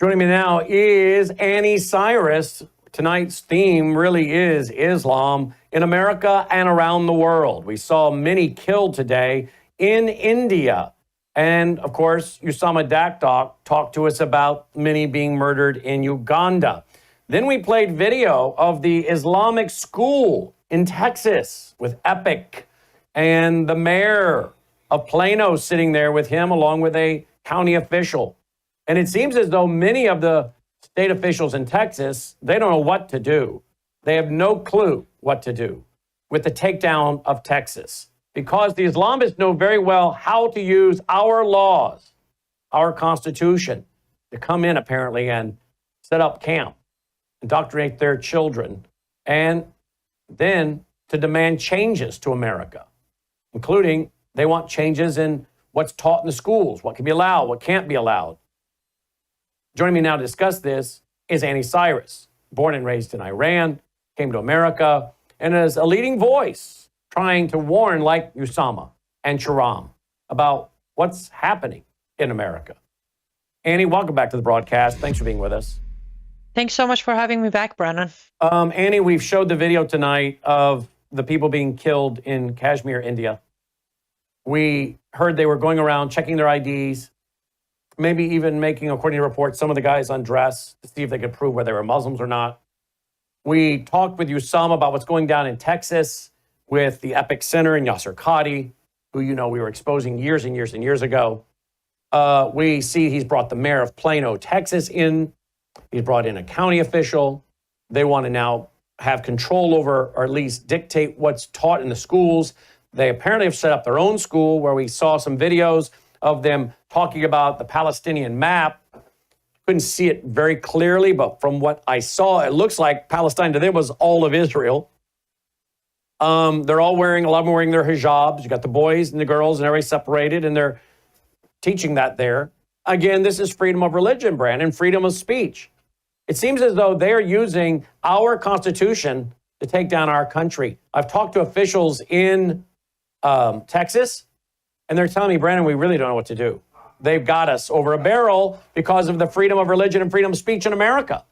Joining me now is Anni Cyrus. Tonight's theme really is Islam in America and around the world. We saw many killed today in India. And of course, Usama Dakdok talked to us about many being murdered in Uganda. Then we played video of the Islamic school in Texas with Epic and the mayor of Plano sitting there with him along with a county official. And it seems as though many of the state officials in Texas, they don't know what to do. They have no clue what to do with the takedown of Texas because the Islamists know very well how to use our laws, our Constitution, to come in apparently and set up camp, indoctrinate their children, and then to demand changes to America, including they want changes in what's taught in the schools, what can be allowed, what can't be allowed. Joining me now to discuss this is Anni Cyrus, born and raised in Iran, came to America, and is a leading voice trying to warn, like Usama and Sharam, about what's happening in America. Anni, welcome back to the broadcast. Thanks for being with us. Thanks so much for having me back, Brannon. Anni, we've showed the video tonight of the people being killed in Kashmir, India. We heard they were going around checking their IDs, maybe even making, according to reports, some of the guys undress to see if they could prove whether they were Muslims or not. We talked with Usama about what's going down in Texas with the Epic Center and Yasser Qadi, who, you know, we were exposing years and years and years ago. We see he's brought the mayor of Plano, Texas in. He's brought in a county official. They want to now have control over, or at least dictate what's taught in the schools. They apparently have set up their own school where we saw some videos of them talking about the Palestinian map. Couldn't see it very clearly, but from what I saw, it looks like Palestine to them was all of Israel. They're all wearing, a lot of them wearing their hijabs. You got the boys and the girls and everybody separated, and they're teaching that there. Again, this is freedom of religion, Brannon, freedom of speech. It seems as though they're using our Constitution to take down our country. I've talked to officials in Texas, and they're telling me, Brannon, we really don't know what to do. They've got us over a barrel because of the freedom of religion and freedom of speech in America.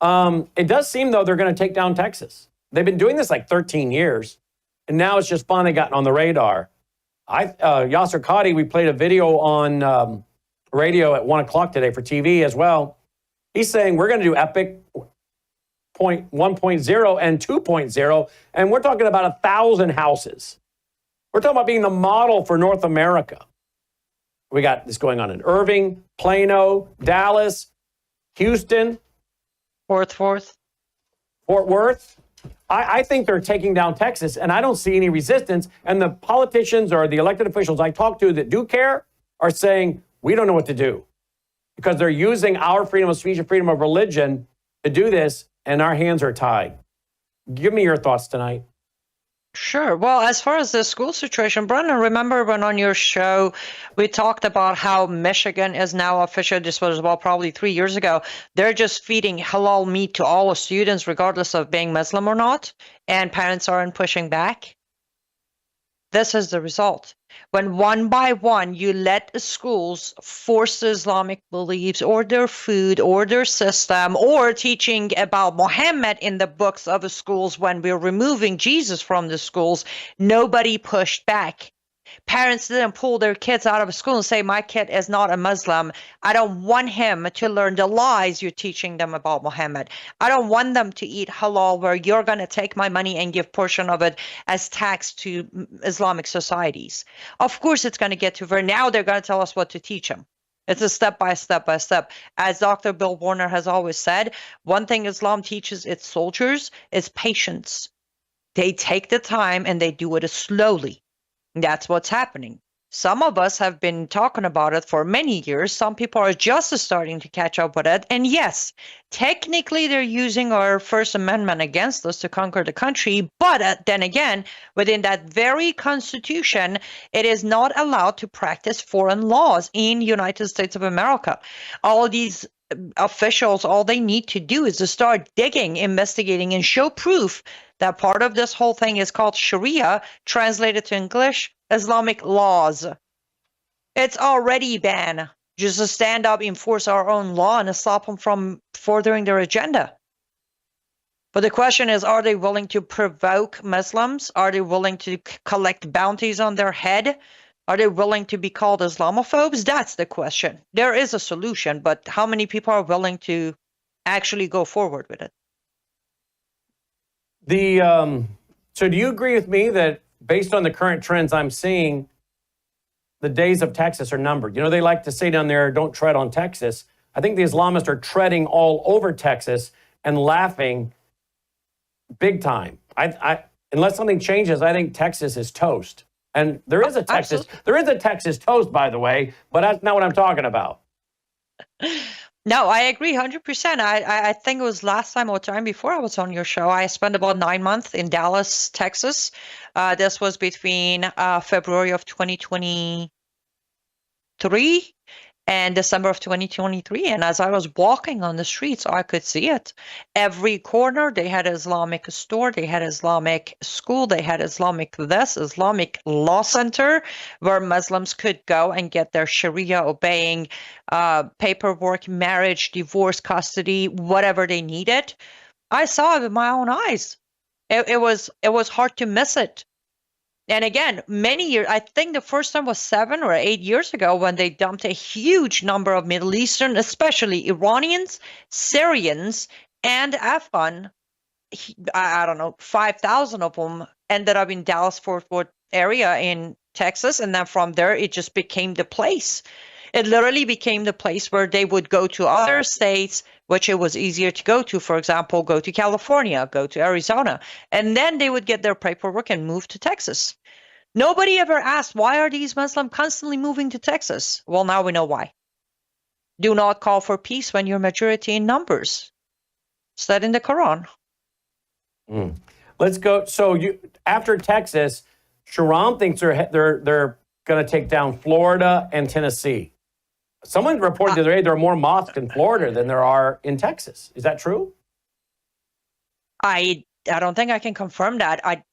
It does seem, though, they're going to take down Texas. They've been doing this like 13 years, and now it's just finally gotten on the radar. Yasser Qadi, we played a video on radio at 1 o'clock today for TV as well. He's saying we're going to do Epic 1.0 and 2.0, and we're talking about 1,000 houses. We're talking about being the model for North America. We got this going on in Irving, Plano, Dallas, Houston. Fort Worth. I think they're taking down Texas, and I don't see any resistance. And the politicians or the elected officials I talk to that do care are saying, we don't know what to do. Because they're using our freedom of speech and freedom of religion to do this, and our hands are tied. Give me your thoughts tonight. Sure. Well, as far as the school situation, Brannon, remember when on your show we talked about how Michigan is now official, this was probably 3 years ago, they're just feeding halal meat to all the students regardless of being Muslim or not, and parents aren't pushing back? This is the result. When one by one you let the schools force Islamic beliefs or their food or their system or teaching about Muhammad in the books of the schools, when we're removing Jesus from the schools, nobody pushed back. Parents didn't pull their kids out of school and say, my kid is not a Muslim. I don't want him to learn the lies you're teaching them about Muhammad. I don't want them to eat halal where you're going to take my money and give portion of it as tax to Islamic societies. Of course, it's going to get to where now they're going to tell us what to teach them. It's a step by step by step. As Dr. Bill Warner has always said, one thing Islam teaches its soldiers is patience. They take the time and they do it slowly. That's what's happening. Some of us have been talking about it for many years. Some people are just starting to catch up with it. And yes, technically they're using our First Amendment against us to conquer the country. But then again, within that very Constitution, it is not allowed to practice foreign laws in the United States of America. All these officials, all they need to do is to start digging, investigating, and show proof that part of this whole thing is called Sharia, translated to English, Islamic laws. It's already banned. just to stand up, enforce our own law, and stop them from furthering their agenda. But the question is, are they willing to provoke Muslims? Are they willing to collect bounties on their head? Are they willing to be called Islamophobes? That's the question. There is a solution, but how many people are willing to actually go forward with it? So do you agree with me that based on the current trends I'm seeing, the days of Texas are numbered? You know, they like to say down there, don't tread on Texas. I think the Islamists are treading all over Texas and laughing big time. Unless something changes, I think Texas is toast. And there is a Texas toast, by the way, but that's not what I'm talking about. No, I agree 100%. I think it was last time or time before I was on your show. I spent about 9 months in Dallas, Texas. This was between February of 2023 and December of 2023. And as I was walking on the streets, I could see it. Every corner, they had an Islamic store, they had Islamic school, they had Islamic law center where Muslims could go and get their Sharia obeying paperwork, marriage, divorce, custody, whatever they needed. I saw it with my own eyes. It was hard to miss it. And again, many years, I think the first time was 7 or 8 years ago when they dumped a huge number of Middle Eastern, especially Iranians, Syrians, and Afghan. I don't know, 5,000 of them ended up in Dallas-Fort Worth area in Texas. And then from there, it just became the place. It literally became the place where they would go to other states, which it was easier to go to. For example, go to California, go to Arizona, and then they would get their paperwork and move to Texas. Nobody ever asked, why are these Muslims constantly moving to Texas? Well, now we know why. Do not call for peace when you're majority in numbers. It's that in the Quran. Let's go. So after Texas, Sharon thinks they're going to take down Florida and Tennessee. Someone reported the other day there are more mosques in Florida than there are in Texas. Is that true? I don't think I can confirm that. I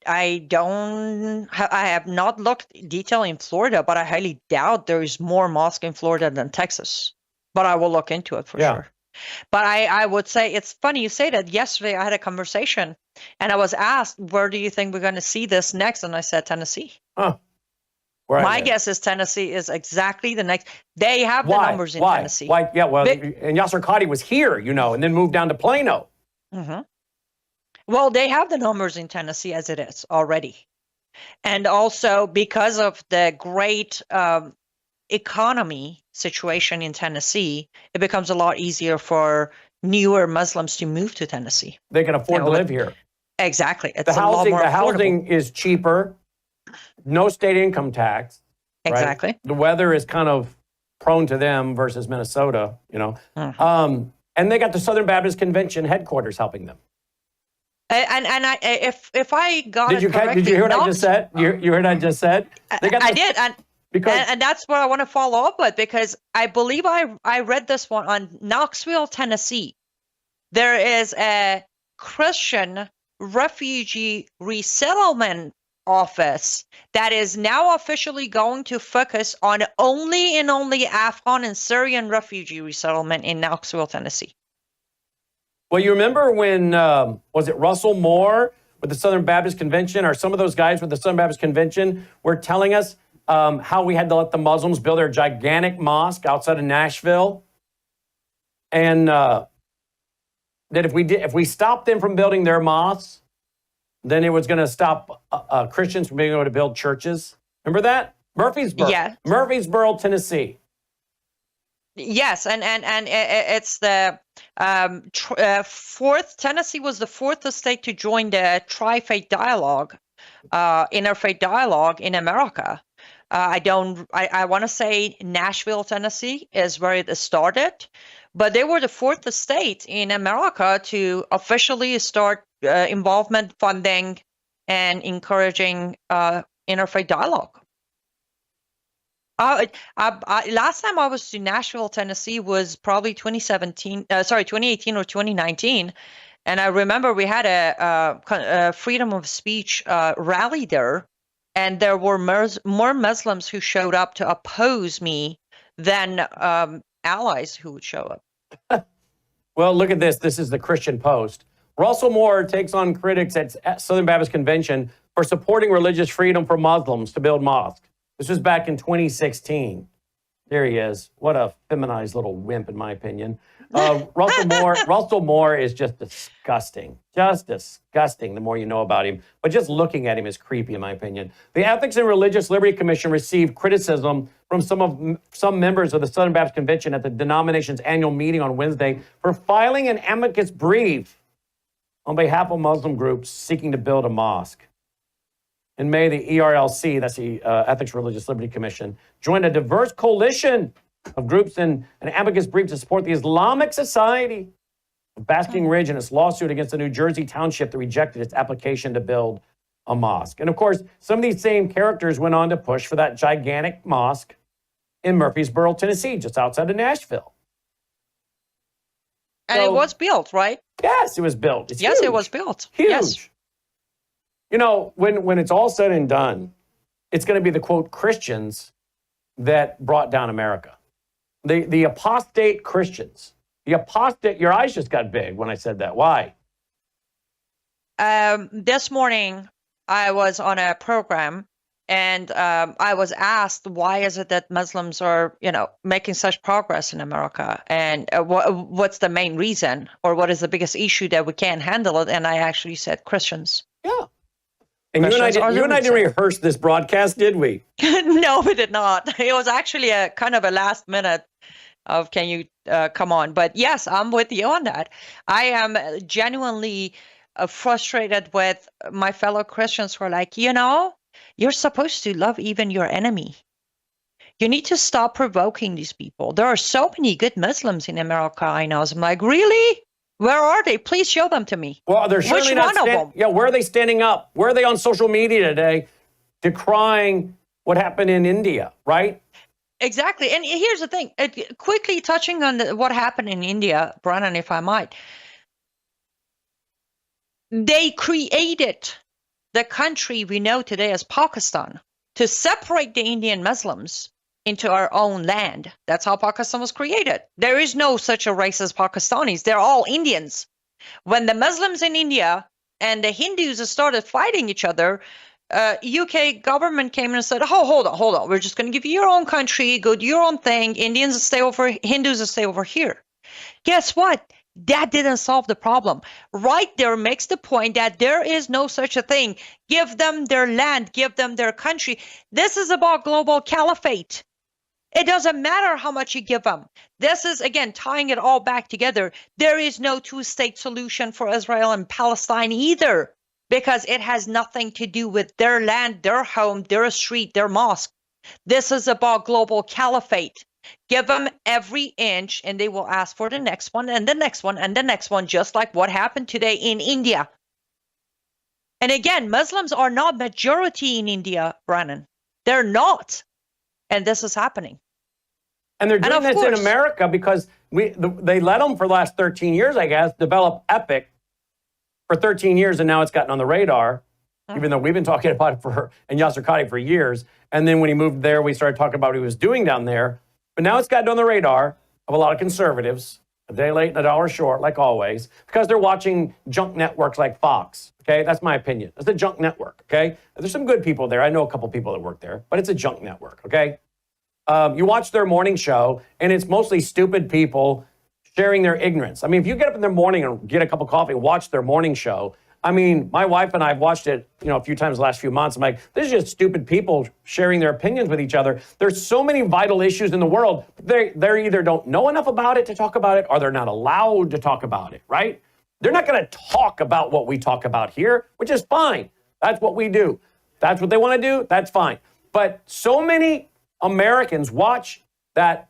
have not looked detail in Florida, but I highly doubt there is more mosque in Florida than Texas. But I will look into it for sure. But I would say it's funny you say that. Yesterday I had a conversation and I was asked, where do you think we're going to see this next? And I said Tennessee. My guess is Tennessee is exactly the next. They have the numbers in Tennessee. Why? Yeah, well, and Yasser Qadhi was here, and then moved down to Plano. Mm-hmm. Well, they have the numbers in Tennessee as it is already. And also because of the great economy situation in Tennessee, it becomes a lot easier for newer Muslims to move to Tennessee. They can afford to live here. Exactly. It's the housing is cheaper. No state income tax. Exactly. Right? The weather is kind of prone to them versus Minnesota, Mm-hmm. And they got the Southern Baptist Convention headquarters helping them. And if I got did you hear what I just said? You heard what I just said? I did, and that's what I want to follow up with, because I believe I read this one on Knoxville, Tennessee. There is a Christian refugee resettlement office that is now officially going to focus on only Afghan and Syrian refugee resettlement in Knoxville, Tennessee. Well, you remember when, was it Russell Moore with the Southern Baptist Convention, or some of those guys with the Southern Baptist Convention were telling us how we had to let the Muslims build their gigantic mosque outside of Nashville? And that if we stopped them from building their mosques, then it was going to stop Christians from being able to build churches. Remember that? Murfreesboro. Yeah. Murfreesboro, Tennessee. Yes, and it's the fourth. Tennessee was the fourth state to join the Tri-Faith Dialogue, Interfaith Dialogue in America. I want to say Nashville, Tennessee is where it started, but they were the fourth state in America to officially start involvement, funding, and encouraging interfaith dialogue. Last time I was to Nashville, Tennessee was probably 2018 or 2019. And I remember we had a freedom of speech rally there. And there were more Muslims who showed up to oppose me than allies who would show up. Well, look at this. This is the Christian Post. Russell Moore takes on critics at Southern Baptist Convention for supporting religious freedom for Muslims to build mosques. This was back in 2016. There he is. What a feminized little wimp, in my opinion. Russell Moore is just disgusting. Just disgusting the more you know about him. But just looking at him is creepy, in my opinion. The Ethics and Religious Liberty Commission received criticism from some members of the Southern Baptist Convention at the denomination's annual meeting on Wednesday for filing an amicus brief on behalf of Muslim groups seeking to build a mosque. In May, the ERLC, that's the Ethics and Religious Liberty Commission, joined a diverse coalition of groups in an amicus brief to support the Islamic Society of Basking Ridge in its lawsuit against a New Jersey township that rejected its application to build a mosque. And of course, some of these same characters went on to push for that gigantic mosque in Murfreesboro, Tennessee, just outside of Nashville. And it was built, right? Yes, it was built. It's yes, huge. It was built. Huge. Yes. You know, when it's all said and done, it's going to be the, quote, Christians that brought down America. The apostate Christians. The apostate, your eyes just got big when I said that. Why? This morning, I was on a program, and I was asked, why is it that Muslims are, making such progress in America? And what's the main reason? Or what is the biggest issue that we can't handle it? And I actually said Christians. Yeah. And you and I didn't rehearse this broadcast, did we? No, we did not. It was actually a kind of a last minute of, can you come on? But yes, I'm with you on that. I am genuinely frustrated with my fellow Christians who are like, you're supposed to love even your enemy. You need to stop provoking these people. There are so many good Muslims in America, I know. I'm like, really? Where are they? Please show them to me. Well, they're certainly not one of them? Yeah, where are they standing up? Where are they on social media today decrying what happened in India, right? Exactly. And here's the thing. Quickly touching on what happened in India, Brannon, if I might. They created the country we know today as Pakistan to separate the Indian Muslims into our own land. That's how Pakistan was created. There is no such a race as Pakistanis. They're all Indians. When the Muslims in India and the Hindus started fighting each other, UK government came in and said, oh, hold on. We're just going to give you your own country, go do your own thing. Indians stay over, Hindus stay over here. Guess what? That didn't solve the problem. Right there makes the point that there is no such a thing. Give them their land, give them their country. This is about global caliphate. It doesn't matter how much you give them. This is, again, tying it all back together. There is no two-state solution for Israel and Palestine either, because it has nothing to do with their land, their home, their street, their mosque. This is about global caliphate. Give them every inch, and they will ask for the next one, and the next one, and the next one, just like what happened today in India. And again, Muslims are not majority in India, Brannon. They're not. And this is happening. And they're doing this in America because they let them for the last 13 years, I guess, develop Epic for 13 years, and now it's gotten on the radar, even though we've been talking about it and Yasser Qadhi for years. And then when he moved there, we started talking about what he was doing down there. But now it's gotten on the radar of a lot of conservatives, a day late and a dollar short, like always, because they're watching junk networks like Fox. Okay, that's my opinion. It's a junk network, okay? There's some good people there. I know a couple people that work there, but it's a junk network, okay? You watch their morning show, and it's mostly stupid people sharing their ignorance. I mean, if you get up in the morning and get a cup of coffee and watch their morning show, I mean, my wife and I have watched it, a few times the last few months. I'm like, this is just stupid people sharing their opinions with each other. There's so many vital issues in the world. They either don't know enough about it to talk about it, or they're not allowed to talk about it, right? They're not going to talk about what we talk about here, which is fine. That's what we do. That's what they want to do. That's fine. But so many Americans watch that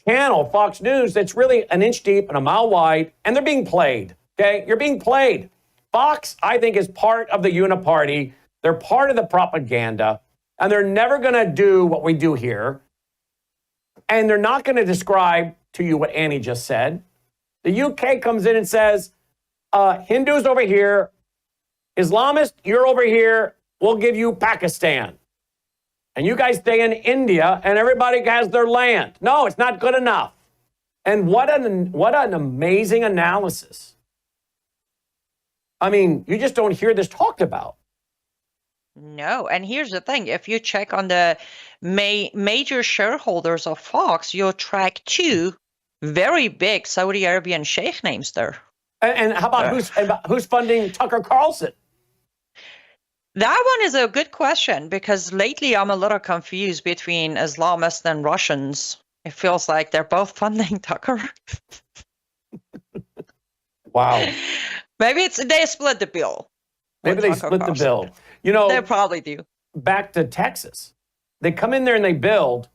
channel, Fox News, that's really an inch deep and a mile wide, and they're being played, okay? You're being played. Fox, I think, is part of the uniparty. They're part of the propaganda, and they're never going to do what we do here. And they're not going to describe to you what Annie just said. The UK comes in and says, Hindus over here, Islamists, you're over here, we'll give you Pakistan. And you guys stay in India and everybody has their land. No, it's not good enough. And what an amazing analysis. I mean, you just don't hear this talked about. No, and here's the thing. If you check on the major shareholders of Fox, you'll track two very big Saudi Arabian sheikh names there. And how about who's funding Tucker Carlson? That one is a good question because lately I'm a little confused between Islamists and Russians. It feels like they're both funding Tucker. Wow. Maybe they split the bill. Maybe they split the bill. You know, they probably do. Back to Texas. They come in there and they build.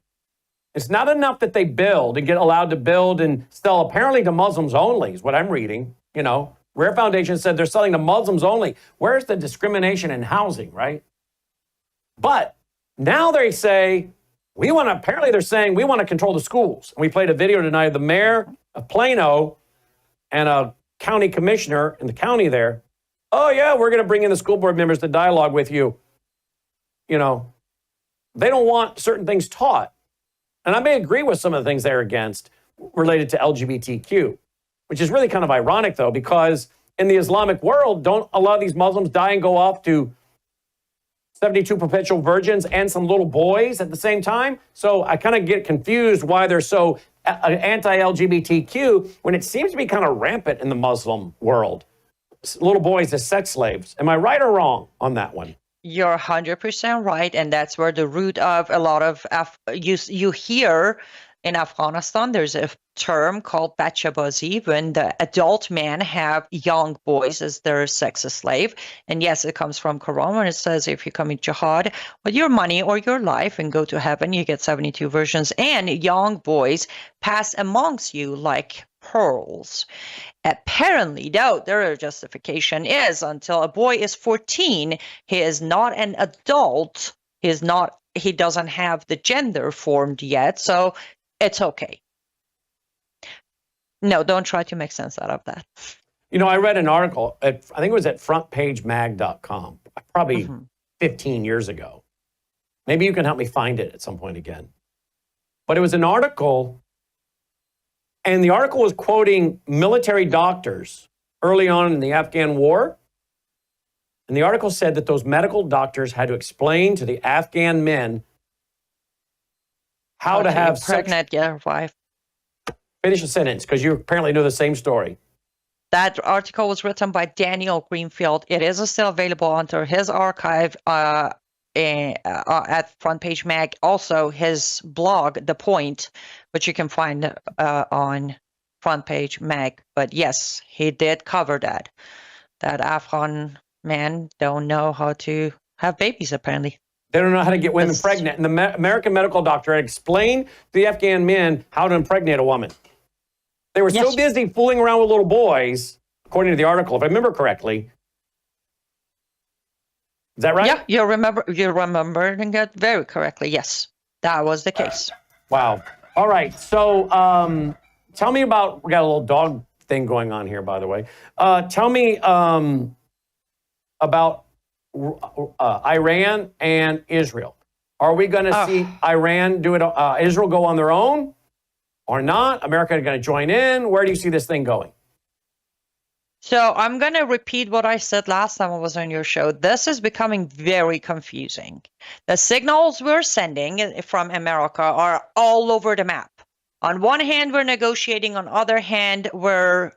It's not enough that they build and get allowed to build and sell apparently to Muslims only is what I'm reading. You know, Rare Foundation said they're selling to Muslims only. Where's the discrimination in housing, right? But now they say, apparently they're saying we want to control the schools. And we played a video tonight of the mayor of Plano and a county commissioner in the county there. Oh, yeah, we're going to bring in the school board members to dialogue with you. You know, they don't want certain things taught. And I may agree with some of the things they're against related to LGBTQ, which is really kind of ironic, though, because in the Islamic world, don't a lot of these Muslims die and go off to 72 perpetual virgins and some little boys at the same time? So I kind of get confused why they're so anti-LGBTQ when it seems to be kind of rampant in the Muslim world. Little boys as sex slaves. Am I right or wrong on that one? You're 100% right. And that's where the root of a lot of you hear in Afghanistan, there's a term called bachabazi when the adult men have young boys as their sex slave. And yes, it comes from Quran when it says if you commit jihad with your money or your life and go to heaven, you get 72 virgins and young boys pass amongst you like pearls. Apparently, though, their justification is until a boy is 14, he is not an adult. He doesn't have the gender formed yet. So it's okay. No, don't try to make sense out of that. You know, I read an article, I think it was at frontpagemag.com, probably 15 years ago. Maybe you can help me find it at some point again. But it was an article, and the article was quoting military doctors early on in the Afghan war. And the article said that those medical doctors had to explain to the Afghan men how to have pregnant your wife. Finish a sentence, because you apparently know the same story. That article was written by Daniel Greenfield. It is still available under his archive at Front Page Mag. Also, his blog, The Point, which you can find on Front Page Mag. But yes, he did cover that Afghan men don't know how to have babies, apparently. They don't know how to get women pregnant. And the American medical doctor had explained to the Afghan men how to impregnate a woman. They were so busy fooling around with little boys, according to the article, if I remember correctly. Is that right? Yeah, you're remembering it very correctly. Yes, that was the case. Wow. All right. So tell me about, we got a little dog thing going on here, by the way. Tell me about Iran and Israel. Are we going to see Iran do it, Israel go on their own or not? America going to join in? Where do you see this thing going? So I'm going to repeat what I said last time I was on your show. This is becoming very confusing. The signals we're sending from America are all over the map. On one hand, we're negotiating. On the other hand, we're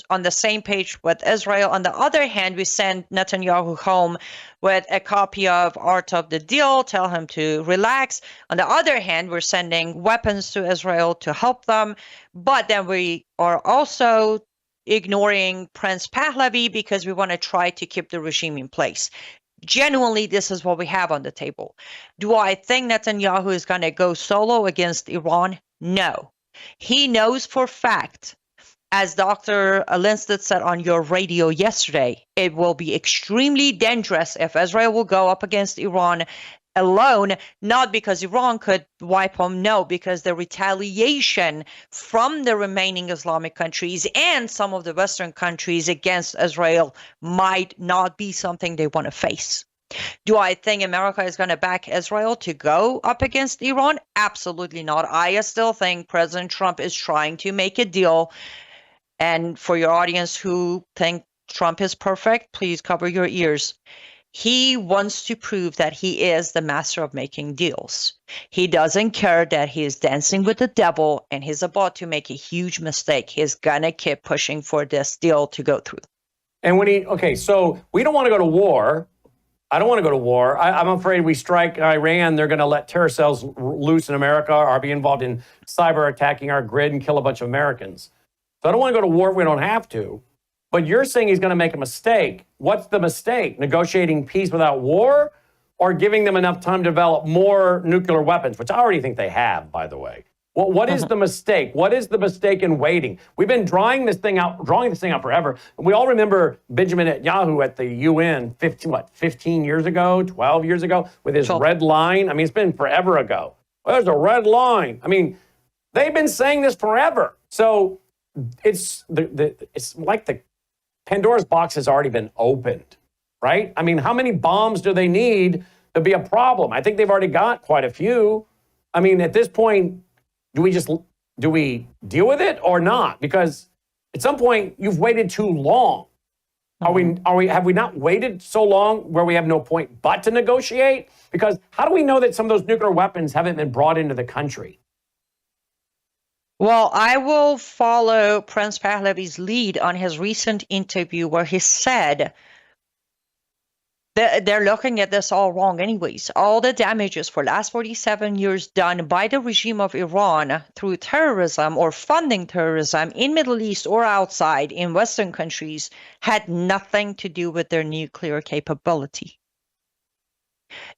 on the same page with Israel. On the other hand, we send Netanyahu home with a copy of Art of the Deal, tell him to relax. On the other hand, we're sending weapons to Israel to help them. But then we are also ignoring Prince Pahlavi because we want to try to keep the regime in place. Genuinely, this is what we have on the table. Do I think Netanyahu is going to go solo against Iran? No. He knows for fact, as Dr. Lindstedt said on your radio yesterday, it will be extremely dangerous if Israel will go up against Iran alone, not because Iran could wipe them, no, because the retaliation from the remaining Islamic countries and some of the Western countries against Israel might not be something they want to face. Do I think America is going to back Israel to go up against Iran? Absolutely not. I still think President Trump is trying to make a deal. And for your audience who think Trump is perfect, please cover your ears. He wants to prove that he is the master of making deals. He doesn't care that he is dancing with the devil and he's about to make a huge mistake. He's going to keep pushing for this deal to go through. And okay, so we don't want to go to war. I don't want to go to war. I'm afraid we strike Iran, they're going to let terror cells loose in America or be involved in cyber attacking our grid and kill a bunch of Americans. So I don't want to go to war if we don't have to. But you're saying he's going to make a mistake. What's the mistake? Negotiating peace without war, or giving them enough time to develop more nuclear weapons, which I already think they have, by the way. Well, what is the mistake? What is the mistake in waiting? We've been drawing this thing out forever. We all remember Benjamin Netanyahu at the UN 15 years ago, 12 years ago, with his red line. I mean, it's been forever ago. Well, there's a red line. I mean, they've been saying this forever. So it's like the Pandora's box has already been opened, right? I mean, how many bombs do they need to be a problem? I think they've already got quite a few. I mean, at this point, do we deal with it or not? Because at some point, you've waited too long. Have we not waited so long where we have no point but to negotiate? Because how do we know that some of those nuclear weapons haven't been brought into the country? Well, I will follow Prince Pahlavi's lead on his recent interview where he said they're looking at this all wrong anyways. All the damages for last 47 years done by the regime of Iran through terrorism or funding terrorism in Middle East or outside in Western countries had nothing to do with their nuclear capability.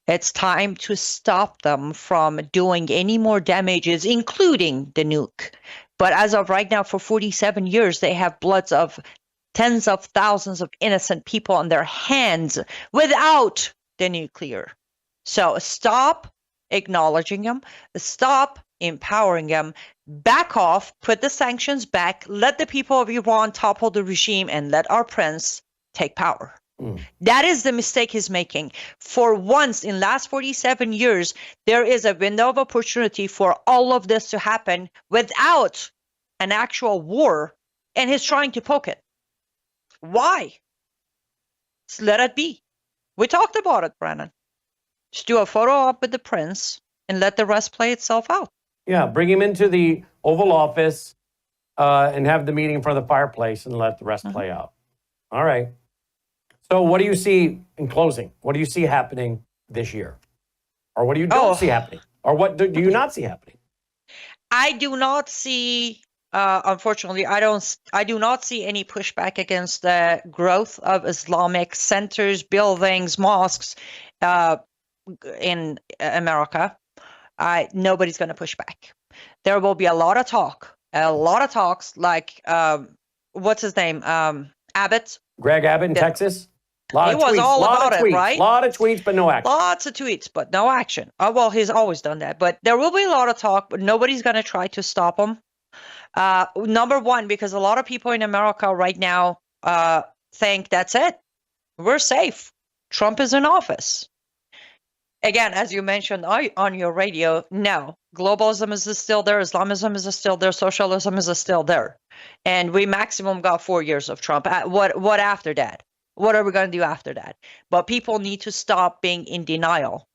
It's time to stop them from doing any more damages, including the nuke. But as of right now, for 47 years, they have bloods of tens of thousands of innocent people on their hands without the nuclear. So stop acknowledging them, stop empowering them, back off, put the sanctions back, let the people of Iran topple the regime, and let our prince take power. That is the mistake he's making. For once in last 47 years, there is a window of opportunity for all of this to happen without an actual war, and he's trying to poke it. Why? Just let it be. We talked about it, Brannon. Just do a photo op with the prince and let the rest play itself out. Yeah, bring him into the Oval Office and have the meeting in front of the fireplace and let the rest play out. All right. So what do you see in closing? What do you see happening this year? Or what do you don't see happening? Or what do you not see happening? I do not see, unfortunately, I do not see any pushback against the growth of Islamic centers, buildings, mosques in America. Nobody's going to push back. There will be a lot of talks like, what's his name? Abbott. Greg Abbott in Texas? He was all about it, right? A lot of tweets, but no action. Lots of tweets, but no action. Well, he's always done that. But there will be a lot of talk, but nobody's going to try to stop him. Number one, because a lot of people in America right now think that's it. We're safe. Trump is in office. Again, as you mentioned on your radio, no. Globalism is still there. Islamism is still there. Socialism is still there. And we maximum got 4 years of Trump. What after that? What are we going to do after that? But people need to stop being in denial.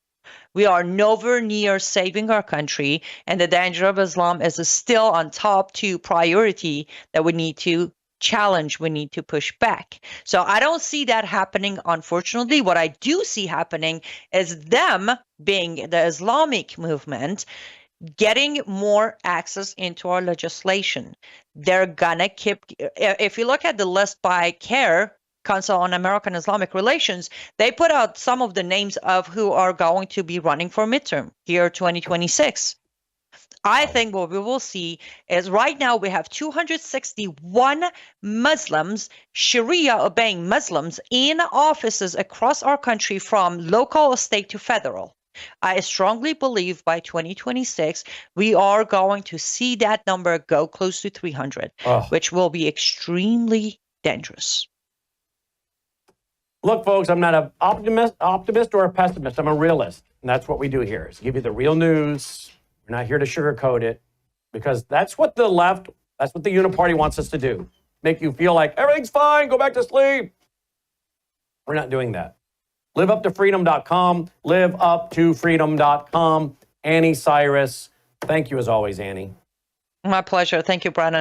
We are nowhere near saving our country, and the danger of Islam is still on top 2 priority that we need to challenge, we need to push back. So I don't see that happening, unfortunately. What I do see happening is them, being the Islamic movement, getting more access into our legislation. They're gonna keep, if you look at the list by CARE, Council on American Islamic Relations, they put out some of the names of who are going to be running for midterm here 2026. I think what we will see is right now we have 261 Muslims, Sharia obeying Muslims in offices across our country from local, state to federal. I strongly believe by 2026, we are going to see that number go close to 300, which will be extremely dangerous. Look, folks, I'm not an optimist or a pessimist. I'm a realist. And that's what we do here, is give you the real news. We're not here to sugarcoat it, because that's what the left, that's what the uniparty wants us to do. Make you feel like everything's fine, go back to sleep. We're not doing that. LiveUpToFreedom.com, LiveUpToFreedom.com. Annie Cyrus. Thank you as always, Annie. My pleasure. Thank you, Brannon.